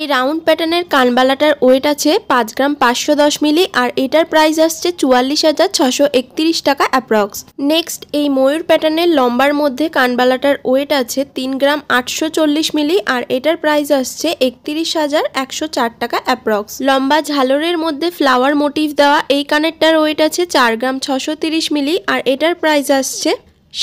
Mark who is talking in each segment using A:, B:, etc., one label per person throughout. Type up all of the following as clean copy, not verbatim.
A: এই রাউন্ড প্যাটার্নের কানবালাটার ওয়েট আছে 5 গ্রাম 510 মিলি আর এটার প্রাইস আসছে 44,631 টাকা অ্যাপ্রক্স। নেক্সট এই ময়ূর প্যাটার্নের লম্বার মধ্যে কানবালাটার ওয়েট আছে 3 গ্রাম 840 মিলি আর এটার প্রাইস আসছে 31,104 টাকা অ্যাপ্রক্স। লম্বা ঝালরের মধ্যে ফ্লাওয়ার মোটিভ দেওয়া এই কানেরটার ওয়েট আছে 4 গ্রাম 630 মিলি আর এটার প্রাইস আসছে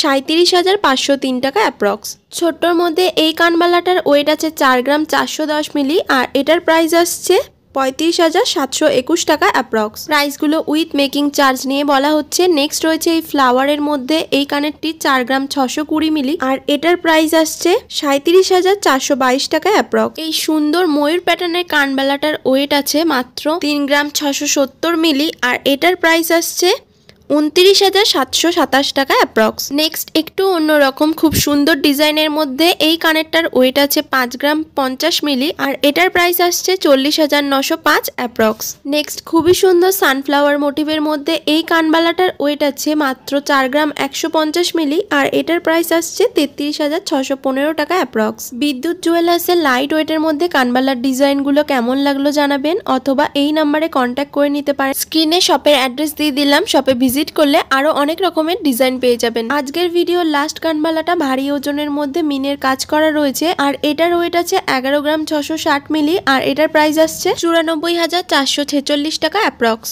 A: 37,503 টাকা অ্যাপ্রক্স। ছোট্টর মধ্যে এই কানবালাটার ওয়েট আছে 4 গ্রাম 410 মিলি আর এটার প্রাইস আসছে 35,721 টাকা অ্যাপ্রক্স। প্রাইসগুলো উইথ মেকিং চার্জ নিয়ে বলা হচ্ছে। নেক্সট রয়েছে এই ফ্লাওয়ারের মধ্যে এই কানেরটি 4 গ্রাম 620 মিলি আর এটার প্রাইস আসছে 37,422 টাকা অ্যাপ্রক্স। এই সুন্দর ময়ূর প্যাটার্নের কানবালাটার ওয়েট আছে মাত্র 3 গ্রাম 670 মিলি আর এটার প্রাইস আসছে 29,727 টাকা অ্যাপ্রক্স। নেক্সট একটু অন্যরকম খুব সুন্দর ডিজাইনের মধ্যে এই কানেরটার ওয়েট আছে 5 গ্রাম 50 মিলি আর এটার প্রাইস আসছে 40,905 অ্যাপ্রক্স। নেক্সট খুবই সুন্দর সানফ্লাওয়ার মোটিভের মধ্যে এই কানবালাটার ওয়েট আছে মাত্র 4 গ্রাম 150 মিলি আর এটার প্রাইস আসছে 33,615 টাকা অ্যাপ্রক্স। বিদ্যুৎ জুয়েলার্সের লাইট ওয়েটের মধ্যে কানবালার ডিজাইনগুলো কেমন লাগলো জানাবেন অথবা এই নাম্বারে কন্ট্যাক্ট করে নিতে পারেন। স্ক্রিনে শপের অ্যাড্রেস দিয়ে দিলাম, শপে ভিজিট করলে আরো অনেক রকমের ডিজাইন পেয়ে যাবেন। আজকের ভিডিওর লাস্ট কানবালাটা ভারী ওজনের মধ্যে মিনের কাজ করা রয়েছে আর এটার ওয়েট আছে 11 গ্রাম 660 মিলি আর এটার প্রাইস আসছে 94,446 টাকা অ্যাপ্রক্স।